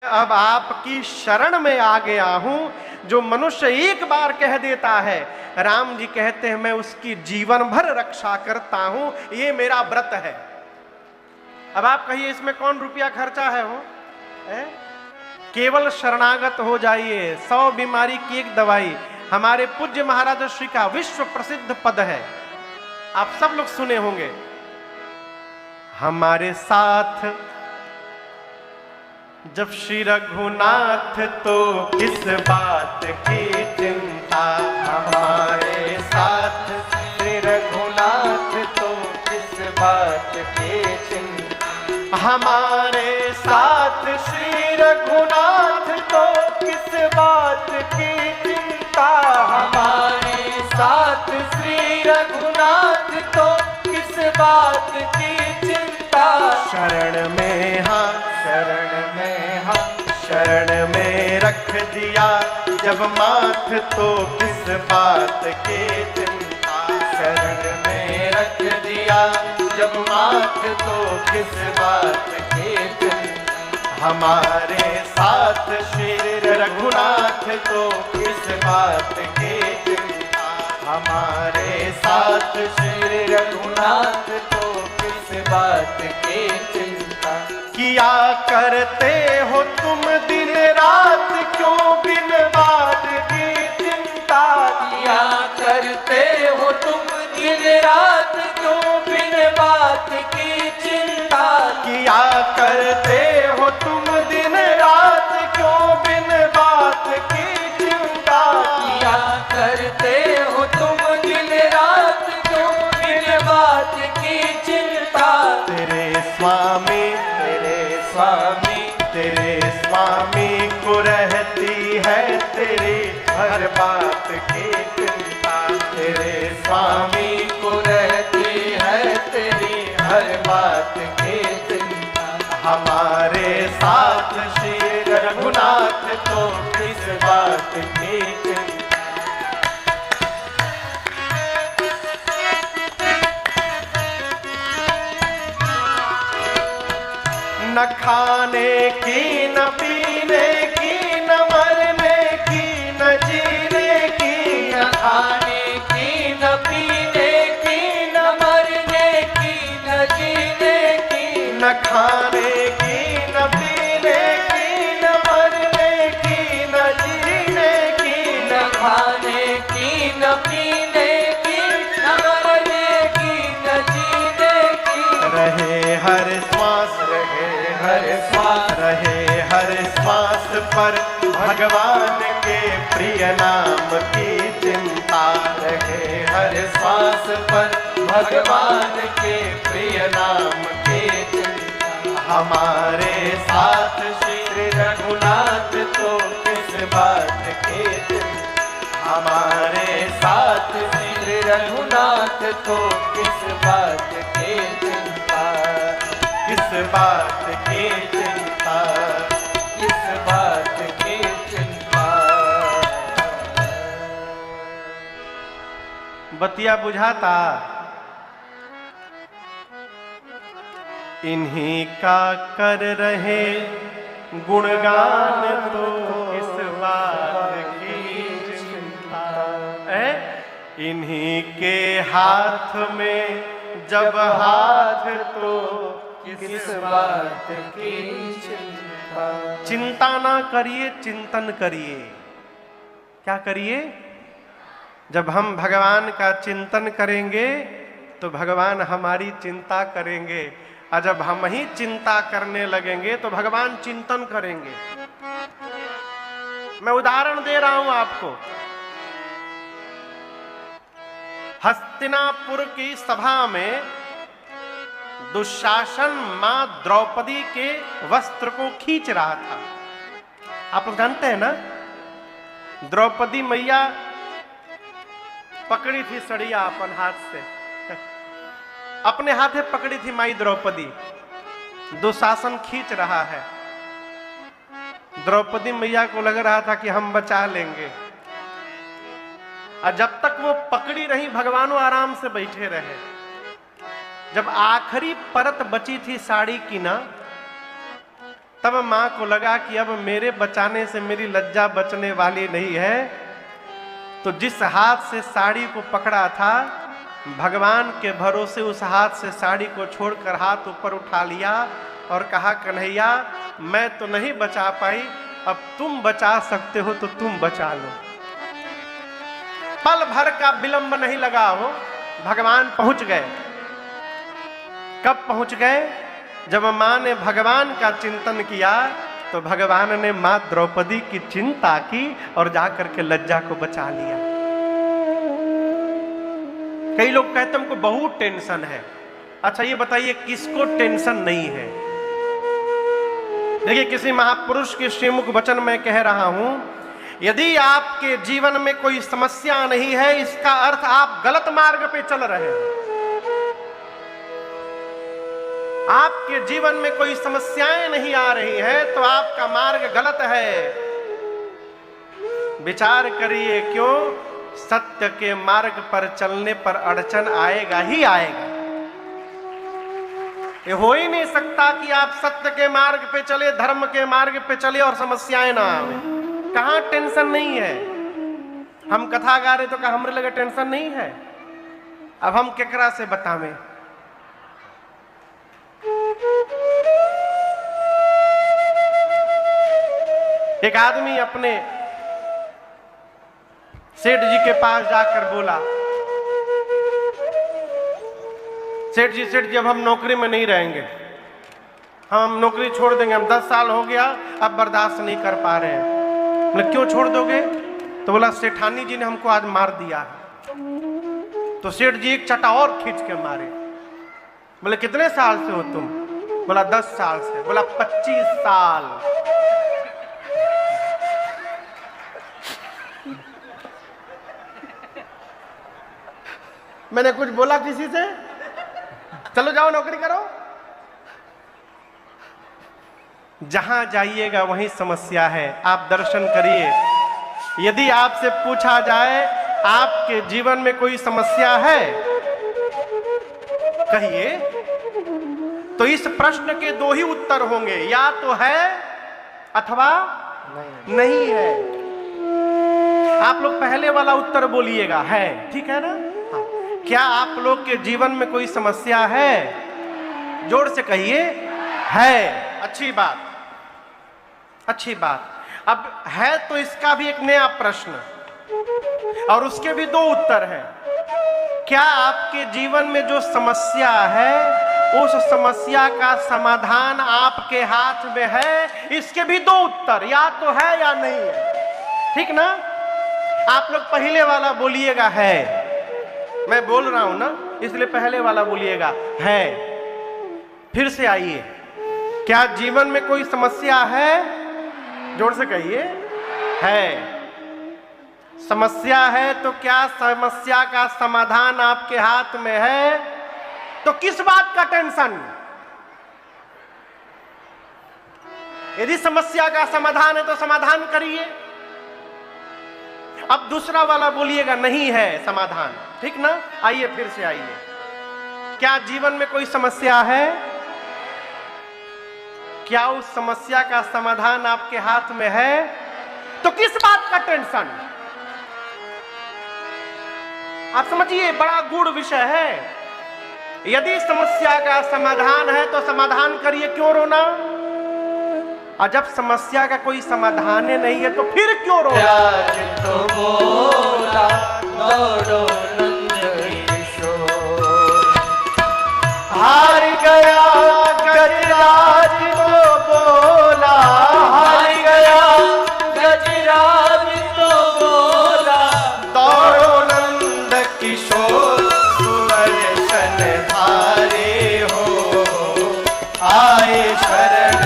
अब आपकी शरण में आ गया हूं। जो मनुष्य एक बार कह देता है, राम जी कहते हैं मैं उसकी जीवन भर रक्षा करता हूं, ये मेरा व्रत है। अब आप कहिए इसमें कौन रुपया खर्चा है? हो केवल शरणागत हो जाइए, 100 बीमारी की एक दवाई। हमारे पूज्य महाराज श्री का विश्व प्रसिद्ध पद है, आप सब लोग सुने होंगे। हमारे साथ जब श्री रघुनाथ तो किस बात की चिंता, हमारे साथ श्री रघुनाथ तो किस बात की चिंता, हमारे साथ श्री रघुनाथ तो किस बात की चिंता, हमारे साथ श्री रघुनाथ तो किस बात की चिंता। शरण में हाँ, शरण में हाँ, शरण में रख दिया जब माथ तो किस बात की चिंता, शरण में रख दिया जब माथ तो किस बात की चिंता। हमारे साथ श्री रघुनाथ तो किस बात की चिंता, हमारे साथ श्री रघुनाथ तो किस बात की चिंता। किया करते हो तुम दिन रात क्यों बिन बात की चिंता, किया करते हो तुम दिन रात क्यों बिन बात की चिंता, किया करते हो तुम दिन रात क्यों बिन बात की चिंता, किया करते हो तुम दिन रात क्यों बिन बात की चिंता। तेरे स्वामी तेरे स्वामी को रहती है तेरी हर बात की चिंता, तेरे स्वामी को रहती है तेरी हर बात की चिंता। हमारे साथ श्री रघुनाथ तो किस बात की चिंता। न खाने की न पीने की न मरने की न जीने की, न खाने की न पीने की न मरने की न जीने की, न खाने की न पीने की न मरने की न जीने की, न खाने की न पीने की न मरने की न जीने की। रहे हर श्वास रहे हर श्वास पर भगवान के प्रिय नाम की चिंता, रहे हर श्वास पर भगवान के प्रिय नाम की चिंता। हमारे साथ श्री रघुनाथ तो किस बात की चिंता, हमारे साथ श्री रघुनाथ तो किस बात की चिंता, किस बात की चिंता, किस बात की चिंता। बतिया बुझाता? इन्हीं का कर रहे गुणगान तो किस बात की चिंता है। इन्हीं के हाथ में जब हाथ तो किस बात की चिंता। चिंता ना करिए, चिंतन करिए। क्या करिए? जब हम भगवान का चिंतन करेंगे तो भगवान हमारी चिंता करेंगे, और जब हम ही चिंता करने लगेंगे तो भगवान चिंतन करेंगे। मैं उदाहरण दे रहा हूं आपको। हस्तिनापुर की सभा में दुशासन मां द्रौपदी के वस्त्र को खींच रहा था। आप लोग जानते हैं ना, द्रौपदी मैया पकड़ी थी सड़िया अपन हाथ से, अपने हाथे पकड़ी थी माई द्रौपदी। दुशासन खींच रहा है। द्रौपदी मैया को लग रहा था कि हम बचा लेंगे, और जब तक वो पकड़ी रही भगवान आराम से बैठे रहे। जब आखिरी परत बची थी साड़ी की ना, तब मां को लगा कि अब मेरे बचाने से मेरी लज्जा बचने वाली नहीं है, तो जिस हाथ से साड़ी को पकड़ा था, भगवान के भरोसे उस हाथ से साड़ी को छोड़कर हाथ ऊपर उठा लिया और कहा, कन्हैया मैं तो नहीं बचा पाई, अब तुम बचा सकते हो तो तुम बचा लो। पल भर का विलंब नहीं लगा हो, भगवान पहुंच गए। कब पहुंच गए? जब मां ने भगवान का चिंतन किया तो भगवान ने मां द्रौपदी की चिंता की और जाकर के लज्जा को बचा लिया। कई लोग कहते हैं हमको बहुत टेंशन है। अच्छा ये बताइए किसको टेंशन नहीं है? देखिए किसी महापुरुष के श्रीमुख वचन में कह रहा हूं, यदि आपके जीवन में कोई समस्या नहीं है, इसका अर्थ आप गलत मार्ग पे चल रहे हैं। आपके जीवन में कोई समस्याएं नहीं आ रही है तो आपका मार्ग गलत है। विचार करिए, क्यों? सत्य के मार्ग पर चलने पर अड़चन आएगा ही आएगा। ये हो ही नहीं सकता कि आप सत्य के मार्ग पे चले, धर्म के मार्ग पे चले और समस्याएं ना आवे। कहां टेंशन नहीं है? हम कथा गा रहे तो कहा हमरे लगे टेंशन नहीं है। अब हम केकरा से बतावें? एक आदमी अपने सेठ जी के पास जाकर बोला, सेठ जी अब हम नौकरी में नहीं रहेंगे, हम नौकरी छोड़ देंगे, हम 10 साल हो गया अब बर्दाश्त नहीं कर पा रहे हैं। बोले क्यों छोड़ दोगे? तो बोला सेठानी जी ने हमको आज मार दिया। तो सेठ जी एक चटा और खींच के मारे। बोले कितने साल से हो तुम? बोला 10 साल से। बोला 25 साल। मैंने कुछ बोला किसी से? चलो जाओ नौकरी करो। जहां जाइएगा वहीं समस्या है। आप दर्शन करिए, यदि आपसे पूछा जाए आपके जीवन में कोई समस्या है कहिए, तो इस प्रश्न के 2 ही उत्तर होंगे, या तो है अथवा नहीं है। आप लोग पहले वाला उत्तर बोलिएगा, है। ठीक है ना? हाँ। क्या आप लोग के जीवन में कोई समस्या है? जोर से कहिए, है। अच्छी बात, अच्छी बात। अब है तो इसका भी एक नया प्रश्न और उसके भी 2 उत्तर हैं। क्या आपके जीवन में जो समस्या है उस समस्या का समाधान आपके हाथ में है? इसके भी 2 उत्तर, या तो है या नहीं है। ठीक ना? आप लोग पहले वाला बोलिएगा, है। मैं बोल रहा हूं ना, इसलिए पहले वाला बोलिएगा, है। फिर से आइए, क्या जीवन में कोई समस्या है? जोर से कहिए, है। समस्या है तो क्या समस्या का समाधान आपके हाथ में है? तो किस बात का टेंशन? यदि समस्या का समाधान है तो समाधान करिए। अब दूसरा वाला बोलिएगा, नहीं है समाधान। ठीक ना? आइए फिर से आइए, क्या जीवन में कोई समस्या है? क्या उस समस्या का समाधान आपके हाथ में है? तो किस बात का टेंशन? आप समझिए, बड़ा गूढ़ विषय है। यदि समस्या का समाधान है तो समाधान करिए, क्यों रोना? और जब समस्या का कोई समाधान नहीं है तो फिर क्यों रोना? तो बोला दौड़ो नंद किशोर, हार गया गजराज तो बोला, हार गया गजराज तो बोला, दौड़ो नंद किशोर, सुदर्शन धारे हो, आए शरण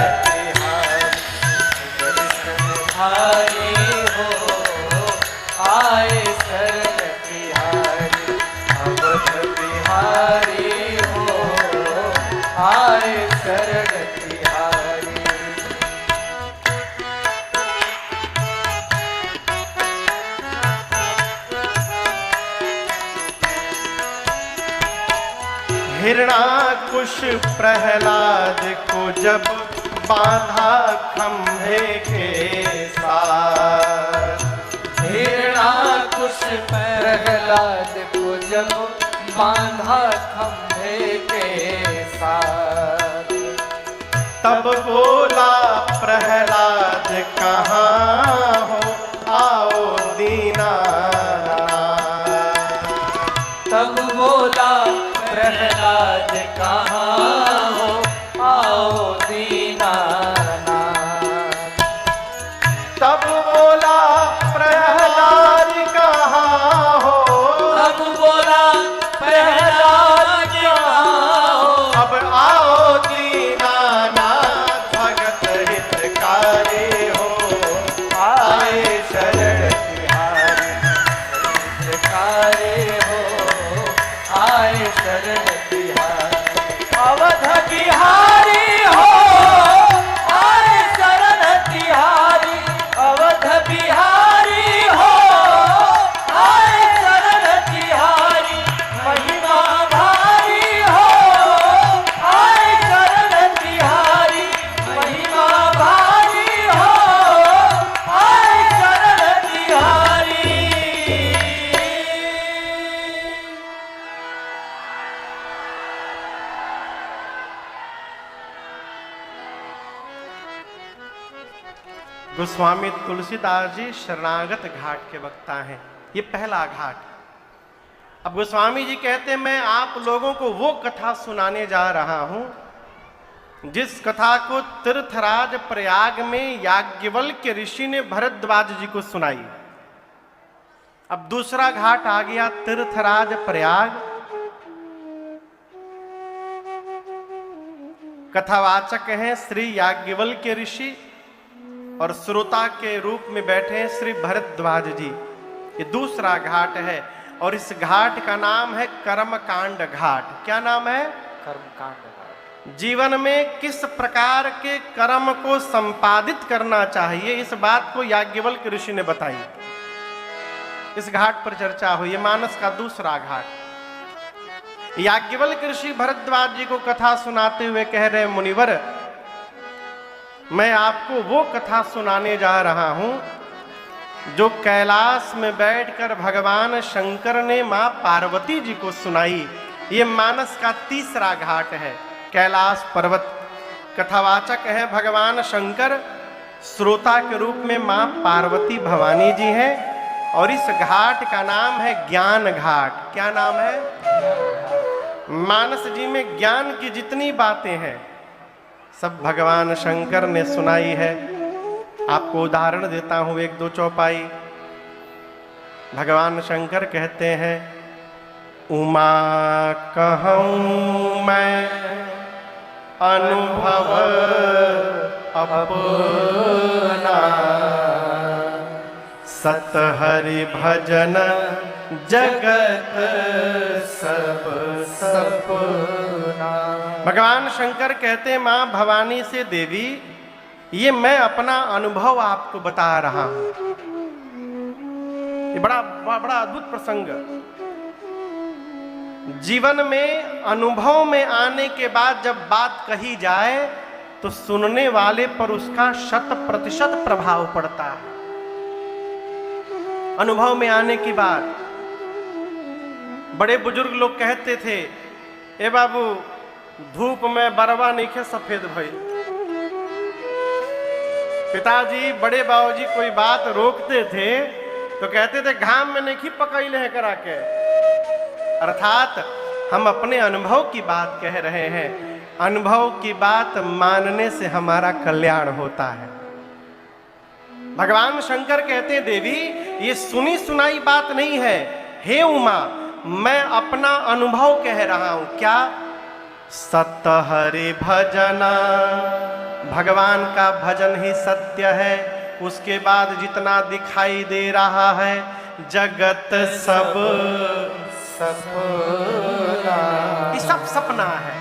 बिहारी हो, आए शरण बिहारी, अवध बिहारी हो, आए शरण बिहारी। हिरणाकुश प्रहलाद को जब बांधा खंभे के साथ। हिरणाकुश प्रहलाद को जब बांधा खंभे के साथ। तब बोला प्रहलाद कहाँ हो आओ दीनानाथ। तब बोला प्रहलाद कहाँ हो आओ दीनानाथ। तब बोला प्रहलाद कहाँ हो। तब बोला प्रहलाद कहाँ हो। अब आओ दीनानाथ भगत हितकारी हो आए शरण तिहारी। हितकारी हो आए शरण तिहारी। अवध बिहारी हो आए शरण तिहारी। अवध बिहारी हो आए शरण तिहारी। महिमा भारी हो आए शरण तिहारी। महिमा भारी हो आए शरण तिहारी। गोस्वामी तुलसीदास जी शरणागत घाट के वक्ता हैं। ये पहला घाट। अब गोस्वामी जी कहते हैं मैं आप लोगों को वो कथा सुनाने जा रहा हूं जिस कथा को तीर्थराज प्रयाग में याज्ञवल्क्य ऋषि ने भरद्वाज जी को सुनाई। अब दूसरा घाट आ गया तीर्थराज प्रयाग। कथावाचक हैं श्री याज्ञवल्क्य ऋषि और श्रोता के रूप में बैठे हैं श्री भरद्वाज जी। ये दूसरा घाट है और इस घाट का नाम है कर्मकांड घाट। क्या नाम है? कर्मकांड घाट। जीवन में किस प्रकार के कर्म को संपादित करना चाहिए इस बात को याज्ञवल्क्य ऋषि ने बताई। इस घाट पर चर्चा हुई। मानस का दूसरा घाट। याज्ञवल्क्य ऋषि भरद्वाज जी को कथा सुनाते हुए कह रहे मुनिवर मैं आपको वो कथा सुनाने जा रहा हूं जो कैलाश में बैठकर भगवान शंकर ने मां पार्वती जी को सुनाई। ये मानस का तीसरा घाट है कैलाश पर्वत। कथावाचक है भगवान शंकर, श्रोता के रूप में मां पार्वती भवानी जी हैं और इस घाट का नाम है ज्ञान घाट। क्या नाम है? मानस जी में ज्ञान की जितनी बातें हैं सब भगवान शंकर ने सुनाई है। आपको उदाहरण देता हूं एक दो चौपाई। भगवान शंकर कहते हैं उमा कहूं मैं अनुभव अपना। सत हरि भजन जगत सब सपना। भगवान शंकर कहते हैं मां भवानी से देवी ये मैं अपना अनुभव आपको बता रहा हूं। ये बड़ा अद्भुत प्रसंग। जीवन में अनुभव में आने के बाद जब बात कही जाए तो सुनने वाले पर उसका 100% प्रभाव पड़ता है। अनुभव में आने के बाद बड़े बुजुर्ग लोग कहते थे ए बाबू धूप में बरवा नहीं सफेद भई। पिताजी बड़े बाबूजी कोई बात रोकते थे तो कहते थे घाम में नहीं पकैले है करा के। अर्थात हम अपने अनुभव की बात कह रहे हैं। अनुभव की बात मानने से हमारा कल्याण होता है। भगवान शंकर कहते हैं देवी ये सुनी सुनाई बात नहीं है। हे उमा मैं अपना अनुभव कह रहा हूं। क्या? सत हरि भजना। भगवान का भजन ही सत्य है। उसके बाद जितना दिखाई दे रहा है जगत सब सपना। ये सब सपना है,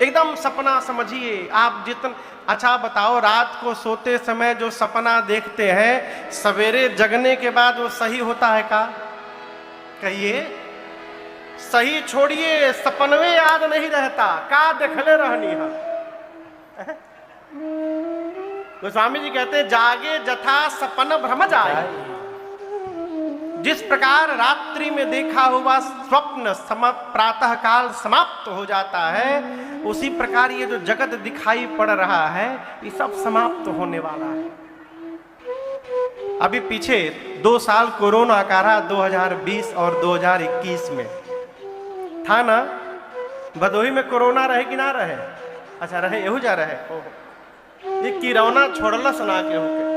एकदम सपना समझिए आप। जितना अच्छा बताओ रात को सोते समय जो सपना देखते हैं सवेरे जगने के बाद वो सही होता है का? कहिए। सही छोड़िए सपनवे याद नहीं रहता का देखले रहनी है। गोस्वामी जी कहते हैं जागे जथा सपन भ्रम जाए। जिस प्रकार रात्रि में देखा हुआ स्वप्न प्रातः काल समाप्त हो जाता है, उसी प्रकार ये जो जगत दिखाई पड़ रहा है ये सब समाप्त होने वाला है। अभी पीछे 2 साल कोरोना का रहा, 2020 और 2021 में था ना। भदोही में कोरोना रहे कि ना रहे? अच्छा रहे, एहू जा रहे। ये किरौना छोड़ला सुना के होके,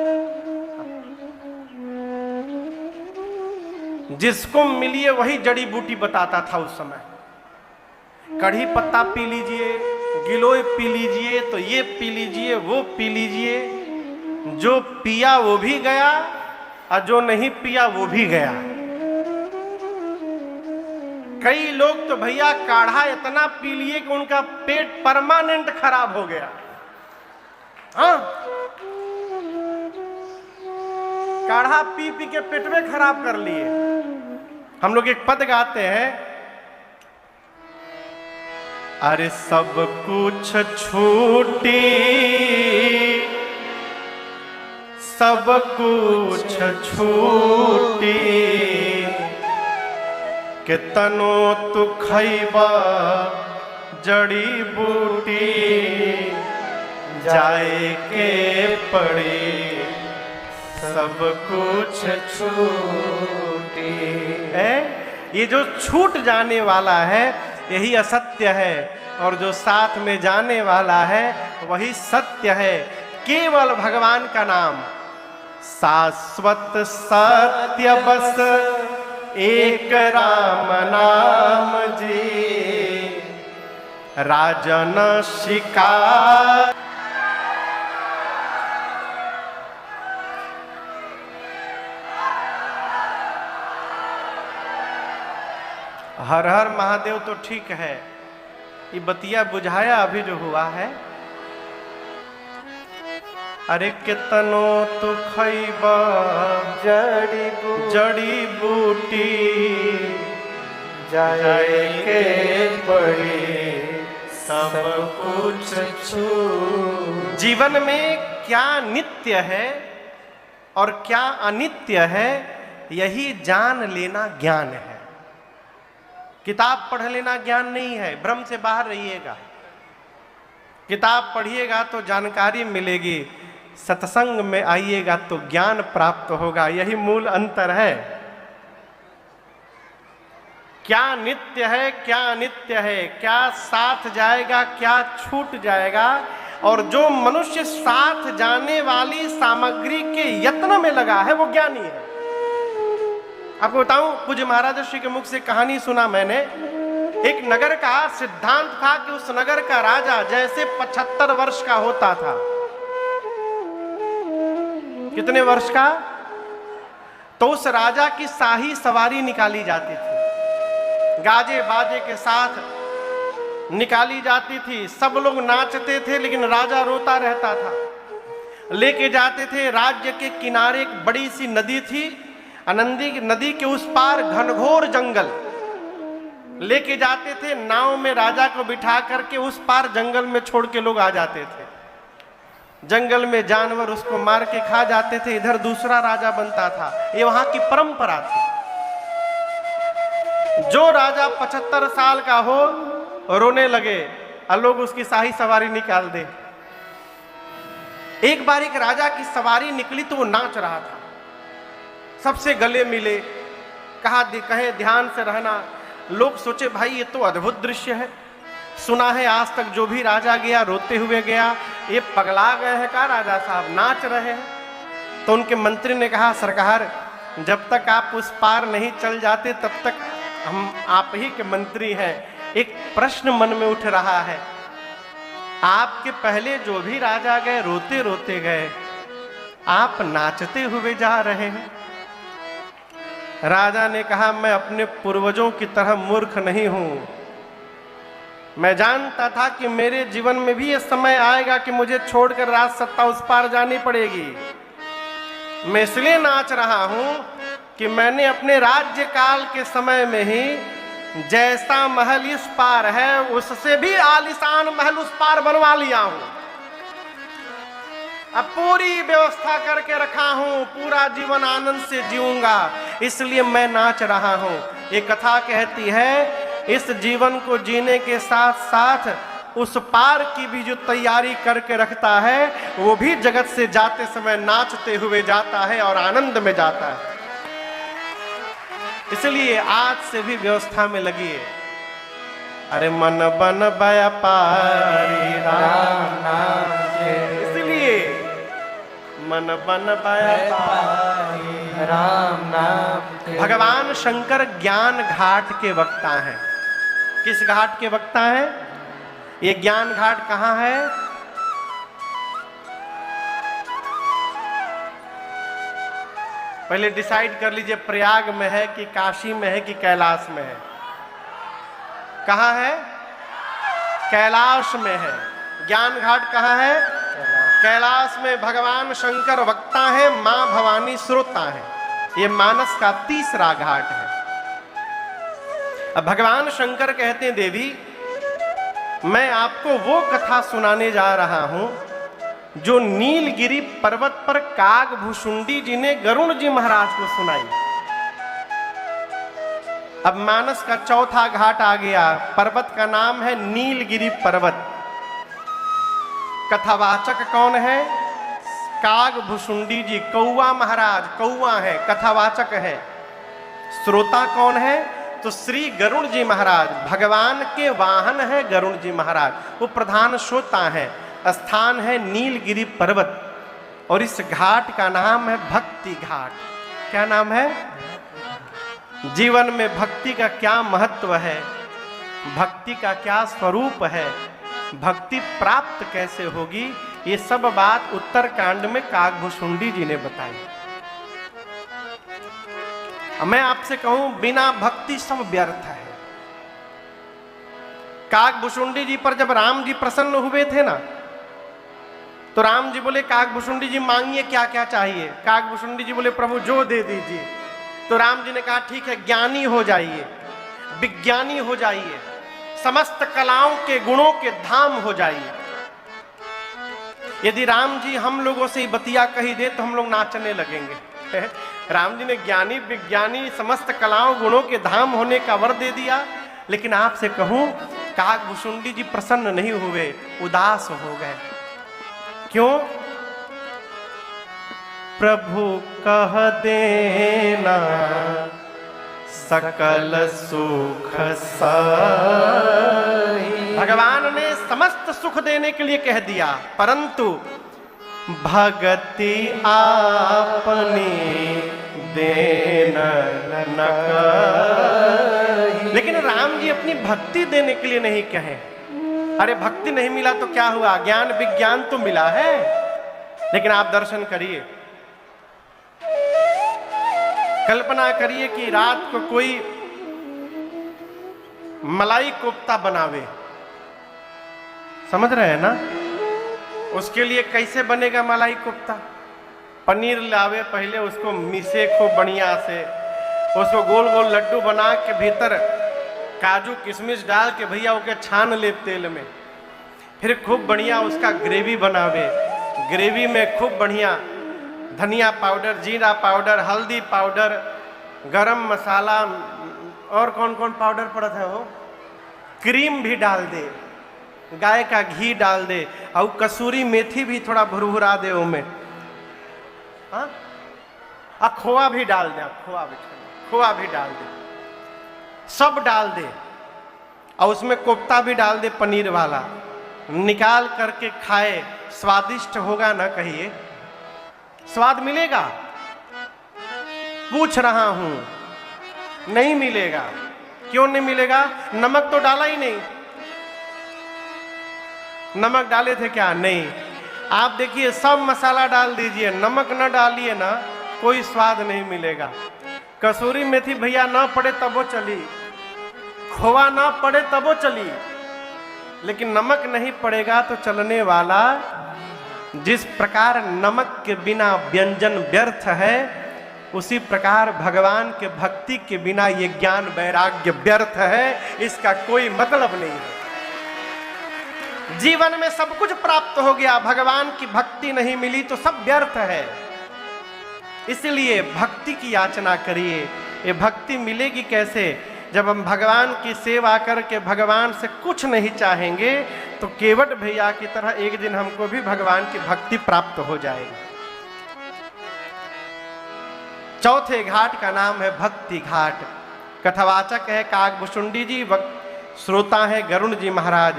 जिसको मिलिए वही जड़ी बूटी बताता था उस समय। कढ़ी पत्ता पी लीजिए, गिलोय पी लीजिए, तो ये पी लीजिए, वो पी लीजिए। जो पिया वो भी गया और जो नहीं पिया वो भी गया। कई लोग तो भैया काढ़ा इतना पी लिए कि उनका पेट परमानेंट खराब हो गया। हाँ, काढ़ा पी पी के पेट में खराब कर लिए। हम लोग एक पद गाते हैं, अरे सब कुछ छूटी, सब कुछ छूटी, के तनो तू खैबा जड़ी बूटी, जाए के पड़ी सब कुछ छूटी। ये जो छूट जाने वाला है यही असत्य है, और जो साथ में जाने वाला है वही सत्य है। केवल भगवान का नाम शाश्वत सत्य, बस एक राम नाम जी, राजन शिकार। हर हर महादेव तो ठीक है, ये बतिया बुझाया अभी जो हुआ है। अरे कितनो तो खैबा जड़ी बूटी, जाए के पड़ी सब कुछ छू। जीवन में क्या नित्य है और क्या अनित्य है, यही जान लेना ज्ञान है। किताब पढ़ लेना ज्ञान नहीं है, भ्रम से बाहर रहिएगा। किताब पढ़िएगा तो जानकारी मिलेगी, सत्संग में आइएगा तो ज्ञान प्राप्त होगा। यही मूल अंतर है। क्या नित्य है, क्या अनित्य है, क्या साथ जाएगा, क्या छूट जाएगा। और जो मनुष्य साथ जाने वाली सामग्री के यत्न में लगा है वो ज्ञानी है। आपको बताऊं, पूज्य महाराज श्री के मुख से कहानी सुना मैंने। एक नगर का सिद्धांत था कि उस नगर का राजा जैसे 75 वर्ष का होता था। कितने वर्ष का? तो उस राजा की शाही सवारी निकाली जाती थी, गाजे बाजे के साथ निकाली जाती थी। सब लोग नाचते थे लेकिन राजा रोता रहता था। लेके जाते थे, राज्य के किनारे एक बड़ी सी नदी थी, नदी के उस पार घनघोर जंगल। लेके जाते थे, नाव में राजा को बिठा करके उस पार जंगल में छोड़ के लोग आ जाते थे। जंगल में जानवर उसको मार के खा जाते थे, इधर दूसरा राजा बनता था। ये वहां की परंपरा थी। जो राजा 75 साल का हो रोने लगे और लोग उसकी शाही सवारी निकाल दे। एक बार एक राजा की सवारी निकली तो वो नाच रहा था, सबसे गले मिले, कहे ध्यान से रहना। लोग सोचे भाई ये तो अद्भुत दृश्य है, सुना है आज तक जो भी राजा गया रोते हुए गया, ये पगला गए हैं का राजा साहब, नाच रहे हैं। तो उनके मंत्री ने कहा सरकार, जब तक आप उस पार नहीं चल जाते तब तक हम आप ही के मंत्री हैं। एक प्रश्न मन में उठ रहा है, आपके पहले जो भी राजा गए रोते रोते गए, आप नाचते हुए जा रहे हैं। राजा ने कहा मैं अपने पूर्वजों की तरह मूर्ख नहीं हूं, मैं जानता था कि मेरे जीवन में भी ये समय आएगा कि मुझे छोड़कर राज सत्ता उस पार जानी पड़ेगी। मैं इसलिए नाच रहा हूं कि मैंने अपने राज्य काल के समय में ही जैसा महल इस पार है उससे भी आलीशान महल उस पार बनवा लिया हूं। अब पूरी व्यवस्था करके रखा हूं, पूरा जीवन आनंद से जीऊंगा, इसलिए मैं नाच रहा हूं। ये कथा कहती है इस जीवन को जीने के साथ साथ उस पार की भी जो तैयारी करके रखता है वो भी जगत से जाते समय नाचते हुए जाता है और आनंद में जाता है। इसलिए आज से भी व्यवस्था में लगिए। अरे मन बन व्यापारी राम नाम के, इसलिए मन बन व्यापारी राम नाम के। भगवान शंकर ज्ञान घाट के वक्ता हैं। किस घाट के वक्ता हैं? ये ज्ञान घाट कहां है? पहले डिसाइड कर लीजिए, प्रयाग में है कि काशी में है कि कैलाश में है? कहां है? कैलाश में है। ज्ञान घाट कहां है? कैलाश में। भगवान शंकर वक्ता है, मां भवानी श्रोता है। ये मानस का तीसरा घाट है। अब भगवान शंकर कहते हैं, देवी मैं आपको वो कथा सुनाने जा रहा हूं जो नीलगिरी पर्वत पर कागभूषुंडी जी ने गरुड़ जी महाराज को सुनाई। अब मानस का चौथा घाट आ गया। पर्वत का नाम है नीलगिरी पर्वत। कथावाचक कौन है? कागभूषुंडी जी, कौआ महाराज, कौआ है, कथावाचक है। श्रोता कौन है? तो श्री गरुड़ जी महाराज, भगवान के वाहन है गरुड़ जी महाराज, वो प्रधान श्रोता है। स्थान है नीलगिरी पर्वत और इस घाट का नाम है भक्ति घाट। क्या नाम है? जीवन में भक्ति का क्या महत्व है, भक्ति का क्या स्वरूप है, भक्ति प्राप्त कैसे होगी, ये सब बात उत्तर कांड में कागभूषुंडी जी ने बताई। मैं आपसे कहूं, बिना भक्ति सब व्यर्थ है। कागभूषुंडी जी पर जब राम जी प्रसन्न हुए थे ना, तो राम जी बोले कागभूषुंडी जी मांगिए क्या क्या चाहिए। कागभूषुंडी जी बोले प्रभु जो दे दीजिए। तो राम जी ने कहा ठीक है, ज्ञानी हो जाइए, विज्ञानी हो जाइए, समस्त कलाओं के गुणों के धाम हो जाइए। यदि राम जी हम लोगों से बतिया कही दे तो हम लोग नाचने लगेंगे। राम जी ने ज्ञानी विज्ञानी समस्त कलाओं गुणों के धाम होने का वर दे दिया। लेकिन आपसे कहूं, कागभूषुंडी जी प्रसन्न नहीं हुए, उदास हो गए। क्यों? प्रभु कह देना सकल सुख साई। भगवान ने समस्त सुख देने के लिए कह दिया, परंतु भगति आपने देना न कही। लेकिन राम जी अपनी भक्ति देने के लिए नहीं कहे। अरे भक्ति नहीं मिला तो क्या हुआ, ज्ञान विज्ञान तो मिला है। लेकिन आप दर्शन करिए, कल्पना करिए कि रात को कोई मलाई कोफ्ता बनावे, समझ रहे हैं ना? उसके लिए कैसे बनेगा मलाई कोफ्ता? पनीर लावे, पहले उसको मिसे खूब बढ़िया से, उसको गोल गोल लड्डू बना के भीतर काजू किशमिश डाल के भैया ओके छान ले तेल में, फिर खूब बढ़िया उसका ग्रेवी बनावे। ग्रेवी में खूब बढ़िया धनिया पाउडर, जीरा पाउडर, हल्दी पाउडर, गरम मसाला और कौन कौन पाउडर पड़ता है, वो क्रीम भी डाल दे, गाय का घी डाल दे और कसूरी मेथी भी थोड़ा भुरभुरा दे उसमें, हाँ, खोआ भी डाल दे, खोआ भी डाल दे, सब डाल दे और उसमें कोफ्ता भी डाल दे पनीर वाला, निकाल करके खाए। स्वादिष्ट होगा ना? कहिए, स्वाद मिलेगा? पूछ रहा हूं, नहीं मिलेगा। क्यों नहीं मिलेगा? नमक तो डाला ही नहीं। नमक डाले थे क्या? नहीं। आप देखिए, सब मसाला डाल दीजिए, नमक न डालिए ना, कोई स्वाद नहीं मिलेगा। कसूरी मेथी भैया ना पड़े तब वो चली, खोआ ना पड़े तब वो चली, लेकिन नमक नहीं पड़ेगा तो चलने वाला। जिस प्रकार नमक के बिना व्यंजन व्यर्थ है, उसी प्रकार भगवान के भक्ति के बिना ये ज्ञान वैराग्य व्यर्थ है। इसका कोई मतलब नहीं है। जीवन में सब कुछ प्राप्त हो गया, भगवान की भक्ति नहीं मिली तो सब व्यर्थ है। इसलिए भक्ति की याचना करिए। ये भक्ति मिलेगी कैसे? जब हम भगवान की सेवा करके भगवान से कुछ नहीं चाहेंगे तो केवट भैया की तरह एक दिन हमको भी भगवान की भक्ति प्राप्त हो जाएगी। चौथे घाट का नाम है भक्ति घाट। कथावाचक है काकभुसुंडी जी, श्रोता है गरुण जी महाराज।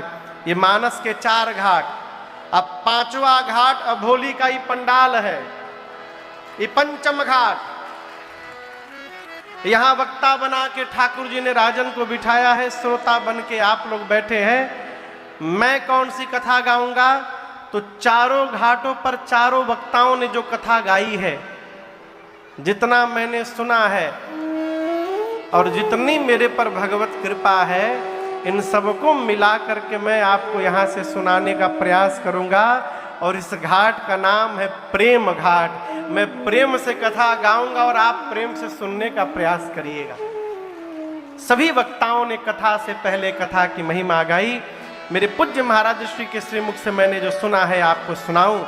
ये मानस के 4 घाट। अब 5वां घाट अभोली का ही पंडाल है, ये पंचम घाट। यहां वक्ता बना के ठाकुर जी ने राजन को बिठाया है, श्रोता बन के आप लोग बैठे हैं। मैं कौन सी कथा गाऊंगा? तो चारों घाटों पर चारों वक्ताओं ने जो कथा गाई है, जितना मैंने सुना है और जितनी मेरे पर भगवत कृपा है, इन सबको मिला करके मैं आपको यहाँ से सुनाने का प्रयास करूँगा। और इस घाट का नाम है प्रेम घाट। मैं प्रेम से कथा गाऊंगा और आप प्रेम से सुनने का प्रयास करिएगा। सभी वक्ताओं ने कथा से पहले कथा की महिमा गाई। मेरे पूज्य महाराज श्री के श्रीमुख से मैंने जो सुना है आपको सुनाऊं।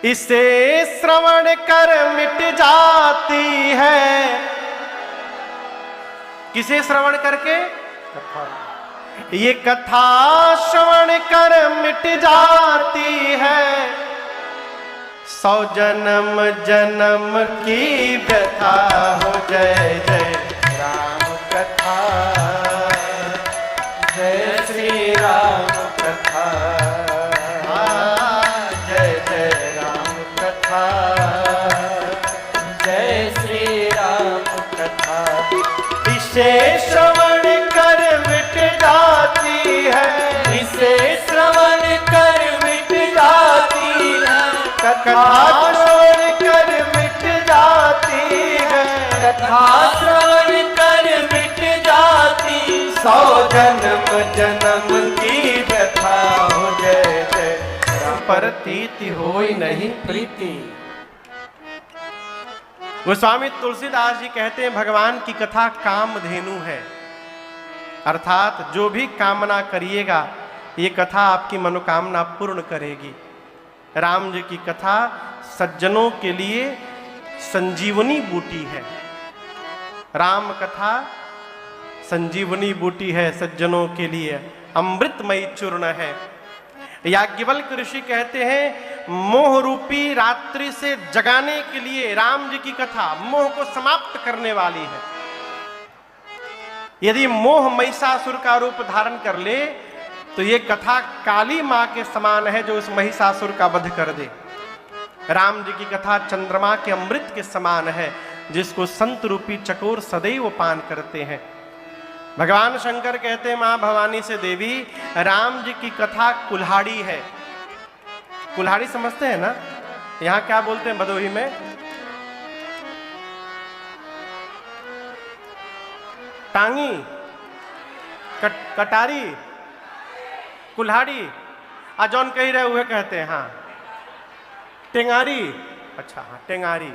इसे श्रवण कर मिट जाती है। किसे श्रवण करके? ये कथा श्रवण कर मिट जाती है, 100 जन्म जन्म की व्यथा हो। जय जय राम कथा, जय श्री राम कथा, जय जय राम कथा, जय श्री राम कथा। इसे श्रवण कर मिट जाती है, इसे श्रवण कर मिट जाती है, कथा श्रवण कर मिट जाती है, कथा श्रवण कर मिट जाती, 100 जन्म जन्म की व्यथा हो। जय जय प्रतीति होई नहीं प्रीति। गोस्वामी तुलसीदास जी कहते हैं भगवान की कथा कामधेनु है, अर्थात जो भी कामना करिएगा ये कथा आपकी मनोकामना पूर्ण करेगी। राम जी की कथा सज्जनों के लिए संजीवनी बूटी है। राम कथा संजीवनी बूटी है, सज्जनों के लिए अमृतमयी चूर्ण है। याज्ञवल्क्य ऋषि कहते हैं मोह रूपी रात्रि से जगाने के लिए राम जी की कथा मोह को समाप्त करने वाली है। यदि मोह महिषासुर का रूप धारण कर ले तो ये कथा काली मां के समान है जो उस महिषासुर का वध कर दे। राम जी की कथा चंद्रमा के अमृत के समान है जिसको संत रूपी चकोर सदैव पान करते हैं। भगवान शंकर कहते हैं मां भवानी से देवी राम जी की कथा कुल्हाड़ी है। कुल्हाड़ी समझते हैं ना? यहां क्या बोलते हैं भदोही में? टांगी, कटारी, कुल्हाड़ी। जौन कही रहे हुए कहते हैं हाँ टेंगारी। अच्छा हाँ टेंगारी।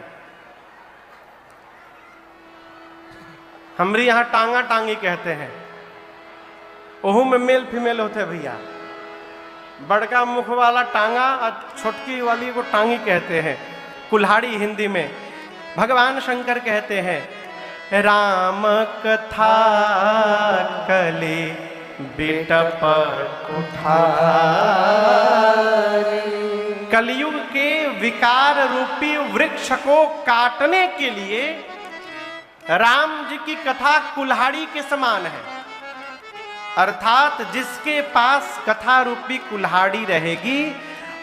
हमरी यहाँ टांगा टांगी कहते हैं। ओहू में मेल फीमेल होते भैया। बड़का मुख वाला टांगा और छोटकी वाली को टांगी कहते हैं। कुल्हाड़ी हिंदी में। भगवान शंकर कहते हैं राम कथा कले बिटप कुठारी। कलयुग के विकार रूपी वृक्ष को काटने के लिए राम जी की कथा कुल्हाड़ी के समान है। अर्थात जिसके पास कथा रूपी कुल्हाड़ी रहेगी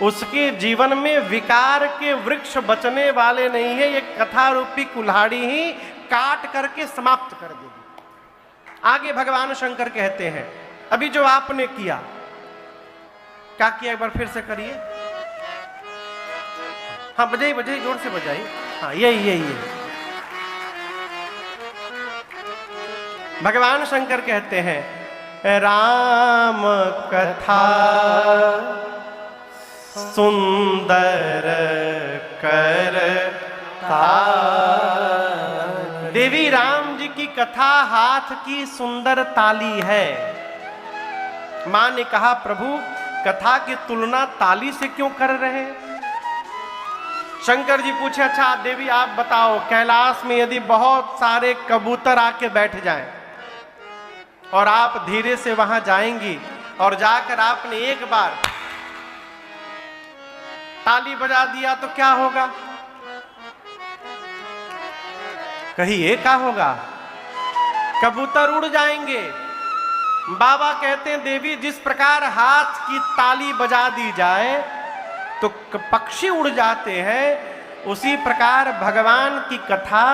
उसके जीवन में विकार के वृक्ष बचने वाले नहीं है। ये कथा रूपी कुल्हाड़ी ही काट करके समाप्त कर देगी। आगे भगवान शंकर कहते हैं अभी जो आपने किया, क्या किया एक बार फिर से करिए। हाँ बजाइए बजाइए, जोर से बजाइए। हाँ यही भगवान शंकर कहते हैं राम कथा सुंदर करता। देवी राम जी की कथा हाथ की सुंदर ताली है। मां ने कहा, प्रभु कथा की तुलना ताली से क्यों कर रहे हैं? शंकर जी पूछे, अच्छा देवी आप बताओ, कैलाश में यदि बहुत सारे कबूतर आके बैठ जाएं और आप धीरे से वहां जाएंगी और जाकर आपने एक बार ताली बजा दिया तो क्या होगा? कहिए क्या होगा? कबूतर उड़ जाएंगे। बाबा कहते हैं, देवी जिस प्रकार हाथ की ताली बजा दी जाए तो पक्षी उड़ जाते हैं, उसी प्रकार भगवान की कथा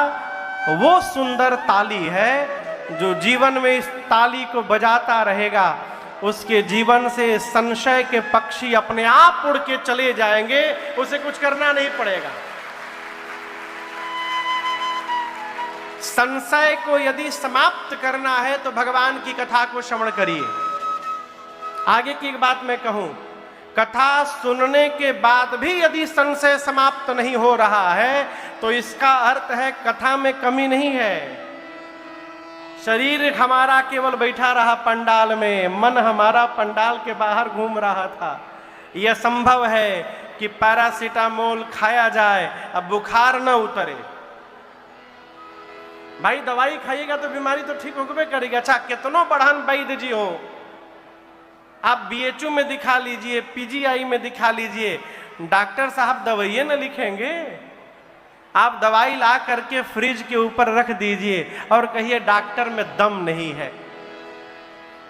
वो सुंदर ताली है जो जीवन में इस ताली को बजाता रहेगा, उसके जीवन से संशय के पक्षी अपने आप उड़ के चले जाएंगे, उसे कुछ करना नहीं पड़ेगा। संशय को यदि समाप्त करना है तो भगवान की कथा को श्रवण करिए। आगे की एक बात मैं कहूं, कथा सुनने के बाद भी यदि संशय समाप्त नहीं हो रहा है तो इसका अर्थ है कथा में कमी नहीं है। शरीर हमारा केवल बैठा रहा पंडाल में, मन हमारा पंडाल के बाहर घूम रहा था। यह संभव है कि पैरासीटामोल खाया जाए, अब बुखार न उतरे। भाई दवाई खाइएगा तो बीमारी तो ठीक होगे करेगी। अच्छा कितनों बढ़ान वैद्य जी हो, आप बीएचयू में दिखा लीजिए, पीजीआई में दिखा लीजिए, डॉक्टर साहब दवाइयां न लिखेंगे। आप दवाई ला करके फ्रिज के ऊपर रख दीजिए और कहिए डॉक्टर में दम नहीं है,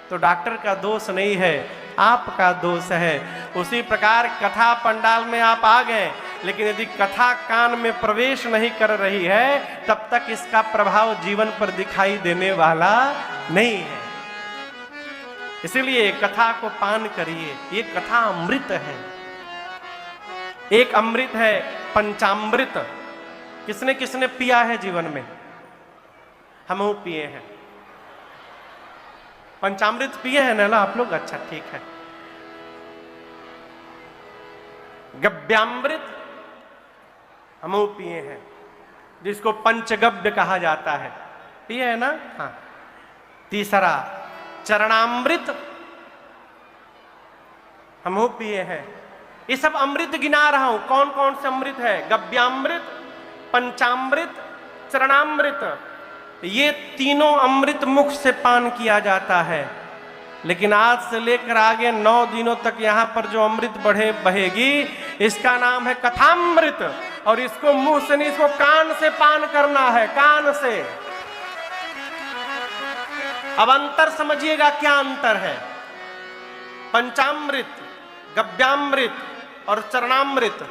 तो डॉक्टर का दोष नहीं है, आपका दोष है। उसी प्रकार कथा पंडाल में आप आ गए, लेकिन यदि कथा कान में प्रवेश नहीं कर रही है तब तक इसका प्रभाव जीवन पर दिखाई देने वाला नहीं है। इसीलिए कथा को पान करिए। ये कथा अमृत है। एक अमृत है पंचामृत। किसने किसने पिया है जीवन में? हम पिए हैं। पंचामृत पिए हैं ना आप लोग? अच्छा ठीक है। गव्यामृत हम पिए हैं, जिसको पंचगव्य कहा जाता है, पिए है ना? हाँ। तीसरा चरणामृत हम पिए हैं। ये सब अमृत गिना रहा हूं। कौन कौन से अमृत है? गव्यामृत, पंचामृत, चरणामृत। ये तीनों अमृत मुख से पान किया जाता है। लेकिन आज से लेकर आगे 9 दिनों तक यहां पर जो अमृत बहेगी, इसका नाम है कथामृत। और इसको मुंह से नहीं, इसको कान से पान करना है, कान से। अब अंतर समझिएगा, क्या अंतर है? पंचामृत, गव्यामृत और चरणामृत,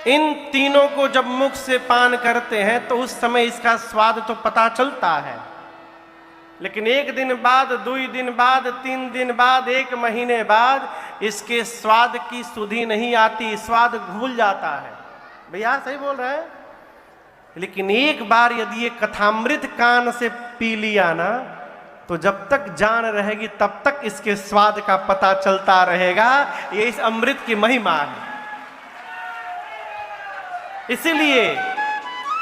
इन तीनों को जब मुख से पान करते हैं तो उस समय इसका स्वाद तो पता चलता है, लेकिन 1 दिन बाद, 2 दिन बाद, 3 दिन बाद, 1 महीने बाद इसके स्वाद की सुधि नहीं आती, स्वाद भूल जाता है। भैया सही बोल रहे हैं। लेकिन एक बार यदि ये कथामृत कान से पी लिया ना, तो जब तक जान रहेगी तब तक इसके स्वाद का पता चलता रहेगा। ये इस अमृत की महिमा है। इसीलिए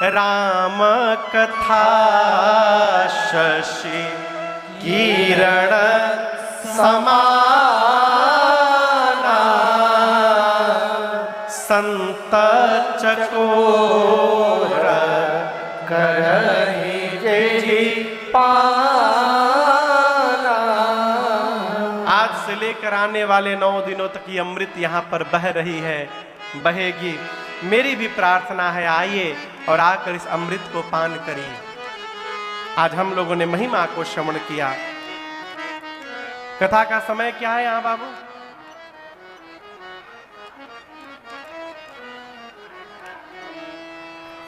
राम कथा शशि किरण समाना, संत चकोर करहि पाना। आज से लेकर आने वाले 9 दिनों तक ये अमृत यहाँ पर बह रही है, बहेगी। मेरी भी प्रार्थना है, आइए और आकर इस अमृत को पान करिए। आज हम लोगों ने महिमा को श्रवण किया। कथा का समय क्या है यहाँ बाबू?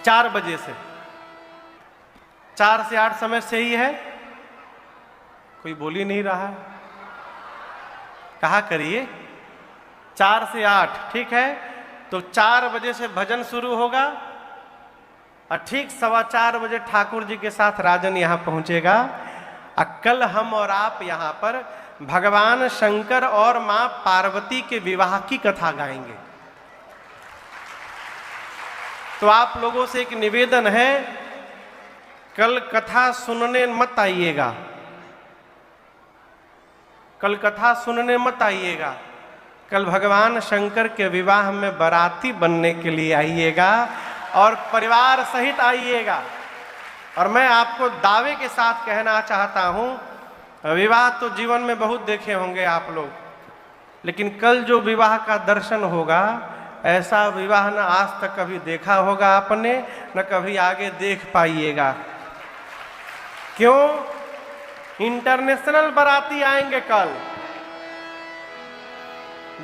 4 बजे से, 4 से 8 समय सही है? कोई बोल ही नहीं रहा है। कहा करिए 4 से 8, ठीक है? तो 4 बजे से भजन शुरू होगा और ठीक 4:15 बजे ठाकुर जी के साथ राजन यहाँ पहुंचेगा। कल हम और आप यहाँ पर भगवान शंकर और मां पार्वती के विवाह की कथा गाएंगे। तो आप लोगों से एक निवेदन है, कल कथा सुनने मत आइएगा। कल कथा सुनने मत आइएगा, कल भगवान शंकर के विवाह में बाराती बनने के लिए आइएगा और परिवार सहित आइएगा। और मैं आपको दावे के साथ कहना चाहता हूं, विवाह तो जीवन में बहुत देखे होंगे आप लोग, लेकिन कल जो विवाह का दर्शन होगा, ऐसा विवाह न आज तक कभी देखा होगा आपने, न कभी आगे देख पाइएगा। क्यों? इंटरनेशनल बाराती आएंगे कल,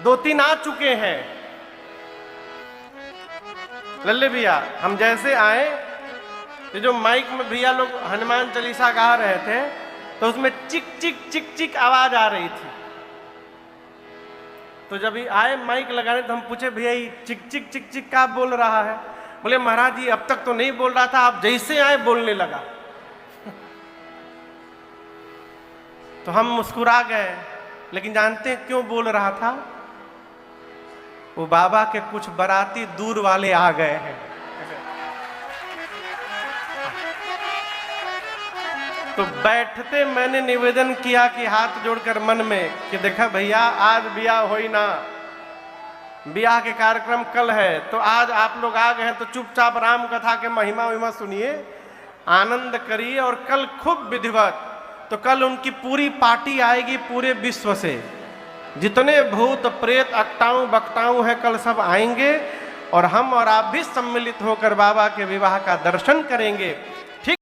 2-3 आ चुके हैं। लल्ले भैया, हम जैसे आए, ये जो माइक में भैया लोग हनुमान चालीसा गा रहे थे, तो उसमें चिक चिक चिक चिक आवाज आ रही थी। तो जब ये आए माइक लगाने, तो हम पूछे भैया ये चिक चिक चिक चिक क्या बोल रहा है? बोले महाराज जी अब तक तो नहीं बोल रहा था, आप जैसे आए बोलने लगा। तो हम मुस्कुरा गए, लेकिन जानते हैं क्यों बोल रहा था? वो बाबा के कुछ बाराती दूर वाले आ गए हैं। तो बैठते मैंने निवेदन किया कि हाथ जोड़कर मन में कि देखा भैया, आज ब्याह होई ना, ब्याह के कार्यक्रम कल है, तो आज आप लोग आ गए हैं तो चुपचाप राम कथा के महिमा विमा सुनिए, आनंद करिए, और कल खूब विधिवत। तो कल उनकी पूरी पार्टी आएगी पूरे विश्व से, जितने भूत प्रेत अकटाऊ बकटाऊ हैं कल सब आएंगे, और हम और आप भी सम्मिलित होकर बाबा के विवाह का दर्शन करेंगे।